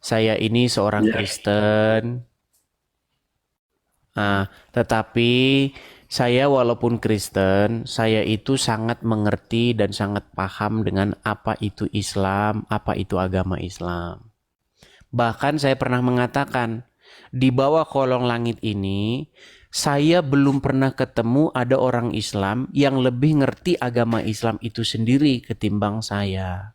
Saya ini seorang Ya. Kristen. Tetapi saya walaupun Kristen, saya itu sangat mengerti dan sangat paham dengan apa itu Islam, apa itu agama Islam. Bahkan saya pernah mengatakan, di bawah kolong langit ini, saya belum pernah ketemu ada orang Islam yang lebih ngerti agama Islam itu sendiri ketimbang saya.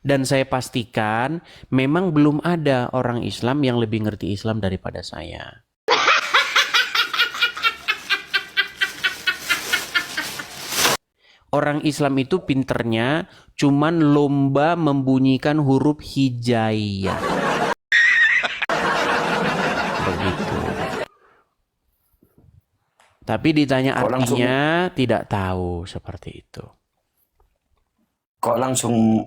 Dan saya pastikan memang belum ada orang Islam yang lebih ngerti Islam daripada saya. Orang Islam itu pinternya cuman lomba membunyikan huruf hijaiyah. Begitu. Tapi ditanya Kok langsung artinya tidak tahu seperti itu. kok langsung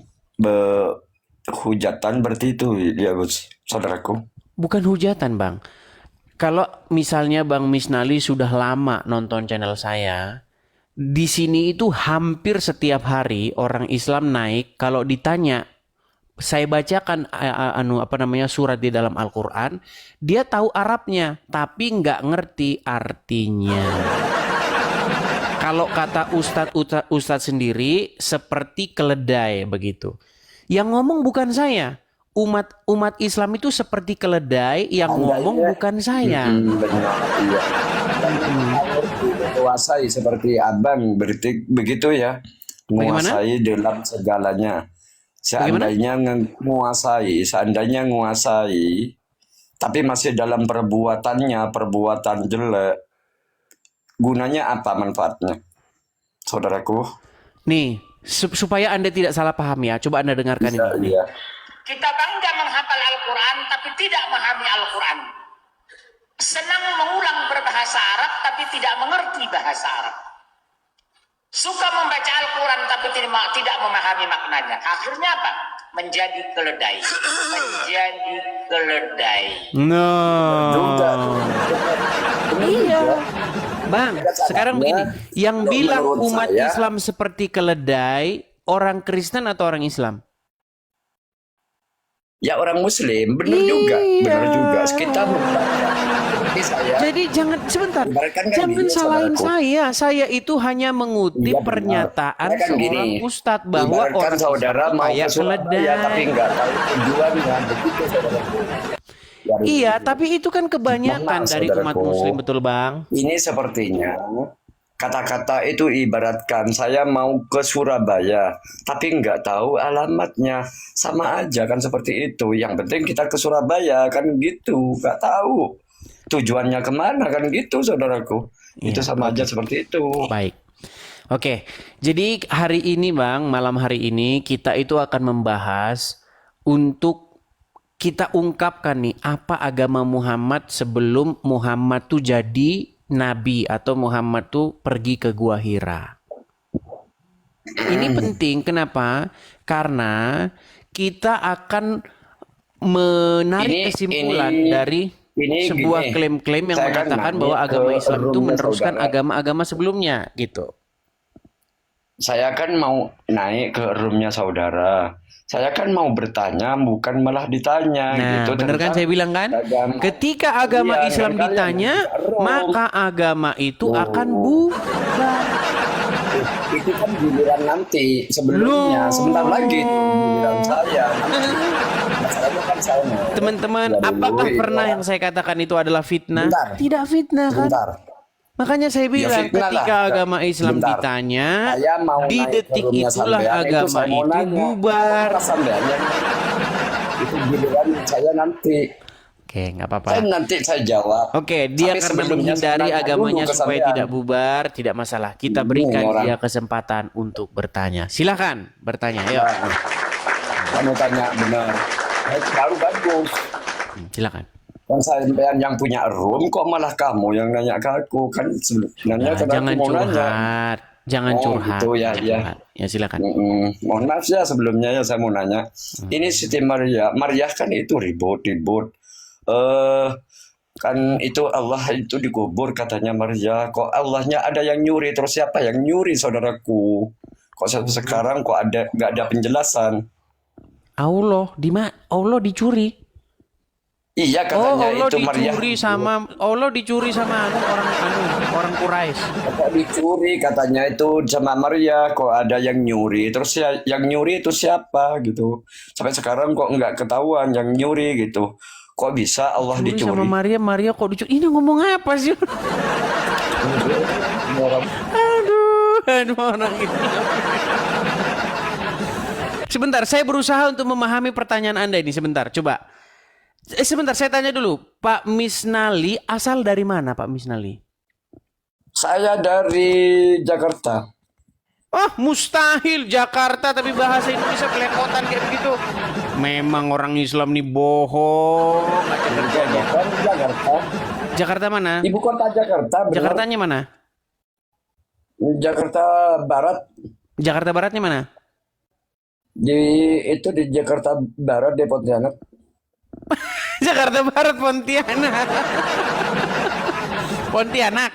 hujatan berarti itu ya Gus, saudaraku. Bukan hujatan, Bang. Kalau misalnya Bang Misnali sudah lama nonton channel saya, di sini itu hampir setiap hari orang Islam naik kalau ditanya, saya bacakan surat di dalam Al-Qur'an, dia tahu Arabnya tapi nggak ngerti artinya. Kalau kata Ustadz sendiri seperti keledai begitu. Yang ngomong bukan saya. Umat Islam itu seperti keledai, yang ngomong Andainya, bukan saya. benar, iya. Dan menguasai seperti abang berarti begitu ya, Bagaimana? menguasai dalam segalanya. Bagaimana? Seandainya menguasai, tapi masih dalam perbuatannya, perbuatan jelek, gunanya apa manfaatnya, saudaraku? Nih, supaya Anda tidak salah paham ya, coba Anda dengarkan Bisa, ini. Nih. iya. Kita bangga menghafal Al-Quran tapi tidak memahami Al-Quran. Senang mengulang berbahasa Arab tapi tidak mengerti bahasa Arab. Suka membaca Al-Quran tapi tidak memahami maknanya. Akhirnya apa? Menjadi keledai. Menjadi keledai. No. Juga, benar Iya. juga. Bang, sekarang begini, yang Kalau bilang menurut umat saya, Islam seperti keledai, orang Kristen atau orang Islam? ya orang Muslim, benar juga, Iya. benar juga. Kita membaca. Jadi saya, Jadi jangan sebentar, ibaratkan kan jangan gini, salahin saudaraku. saya. Saya itu hanya mengutip Iya benar. pernyataan Ya kan seorang gini, ustadz bahwa ibaratkan orang Islam saudara itu mau kayak ke Surabaya tapi keledai. nggak tahu tujuannya, begitu saudaraku. Dari Iya, tapi itu kan mohon kebanyakan maaf dari umat saudaraku, Muslim, betul Bang? ini sepertinya kata-kata itu ibaratkan saya mau ke Surabaya tapi nggak tahu alamatnya, sama aja kan seperti itu. Yang penting kita ke Surabaya kan gitu, nggak tahu tujuannya kemana kan gitu saudaraku. Itu Iya, sama aja oke. seperti itu. Baik. Oke, jadi hari ini Bang, malam hari ini kita itu akan membahas untuk kita ungkapkan nih apa agama Muhammad sebelum Muhammad tuh jadi nabi atau Muhammad tuh pergi ke Gua Hira. Ini penting, kenapa? Karena kita akan menarik Ini kesimpulan dari ini gini. sebuah klaim-klaim yang Saya kan mengatakan nanya bahwa ke agama Islam itu roomnya meneruskan saudara. agama-agama sebelumnya gitu. Saya kan mau naik ke roomnya saudara. Saya kan mau bertanya, bukan malah ditanya Nah, gitu bener kan tentang saya bilang kan? agama. Ketika agama Iya, kan Islam kalian ditanya, buka room. maka agama itu akan Loh, bubar. itu kan giliran nanti. Sebelumnya, Loh. sebentar lagi tuh giliran saya. Nanti. Masalahnya kan saya mau. Teman-teman, Ya dulu apakah itu. pernah yang saya katakan itu adalah fitnah? Bentar, Tidak fitnah kan? bentar. Makanya saya Ya bilang fitnah lah. ketika agama Islam Sebentar. ditanya, Saya mau di naik ke detik roomnya itulah sampean itu agama saya mau itu nanya. bubar. Apa sampeannya? Itu giliran saya nanti. Oke, nggak apa-apa. Nanti saya jawab. Oke, dia Tapi karena sebelumnya saya menghindari nanya agamanya dulu ke supaya sampean. tidak bubar, tidak masalah. Kita Ini berikan orang. dia kesempatan untuk bertanya. Silakan bertanya, ayo. Nah, kamu tanya benar. Baru bagus. Silakan. Kan sampean yang punya room, kok malah kamu yang nanya ke aku? Kan sebenarnya Nah, kan aku jangan mau nanya. curhat, jangan Oh curhat, gitu ya, jangan ya. curhat. Ya silakan. Mohon maaf ya sebelumnya ya saya mau nanya. Ini Siti Maria, Maria kan itu ribut-ribut. Eh kan itu Allah itu dikubur katanya Maria. Kok Allahnya ada yang nyuri, terus siapa yang nyuri saudaraku? Kok sampai sekarang kok nggak ada penjelasan? Allah dicuri. Iya katanya Allah itu Maria. dicuri sama orang Quraisy. Kok dicuri katanya itu sama Maria, kok ada yang nyuri. Terus ya, yang nyuri itu siapa gitu. Sampai sekarang kok nggak ketahuan yang nyuri gitu. Kok bisa Allah Dicuri sama dicuri? Maria kok dicuri? Ini ngomong apa sih? Aduh orang ini. Sebentar, saya berusaha untuk memahami pertanyaan Anda ini. Sebentar, coba. Sebentar, saya tanya dulu. Pak Misnali asal dari mana, Pak Misnali? Saya dari Jakarta. Oh, mustahil Jakarta tapi bahasa Indonesia belepotan kayak begitu. Memang orang Islam nih bohong aja kerjanya. Jakarta. Jakarta mana? Ibu kota Jakarta. Benar. Jakartanya mana? Jakarta Barat. Jakarta Baratnya mana? Di Jakarta Barat di Pontianak. Jakarta Barat Pontianak. Pontianak.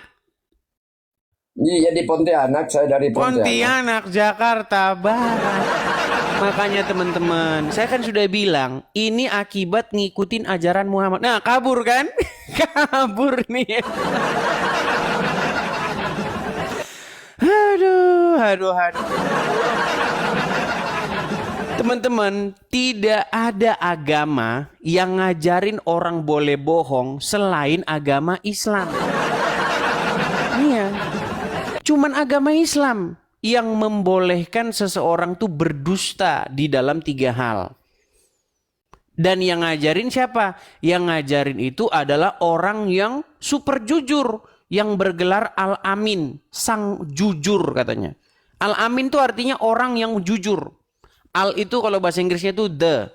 Iya di Pontianak, saya dari Pontianak. Pontianak, Jakarta Barat. Makanya teman-teman, saya kan sudah bilang, ini akibat ngikutin ajaran Muhammad. Nah, kabur kan? Kabur nih. Aduh. Teman-teman, tidak ada agama yang ngajarin orang boleh bohong selain agama Islam. Iya. Cuman agama Islam yang membolehkan seseorang tuh berdusta di dalam 3 hal. Dan yang ngajarin siapa? Yang ngajarin itu adalah orang yang super jujur, yang bergelar Al-Amin, sang jujur katanya. Al-Amin itu artinya orang yang jujur. Al itu kalau bahasa Inggrisnya itu the,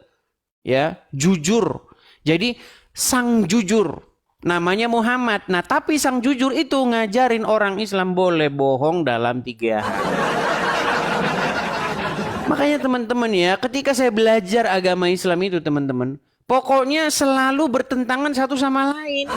ya, jujur. Jadi sang jujur. Namanya Muhammad. Nah, tapi sang jujur itu ngajarin orang Islam boleh bohong dalam 3 hal. Makanya teman-teman ya, ketika saya belajar agama Islam itu teman-teman, pokoknya selalu bertentangan satu sama lain.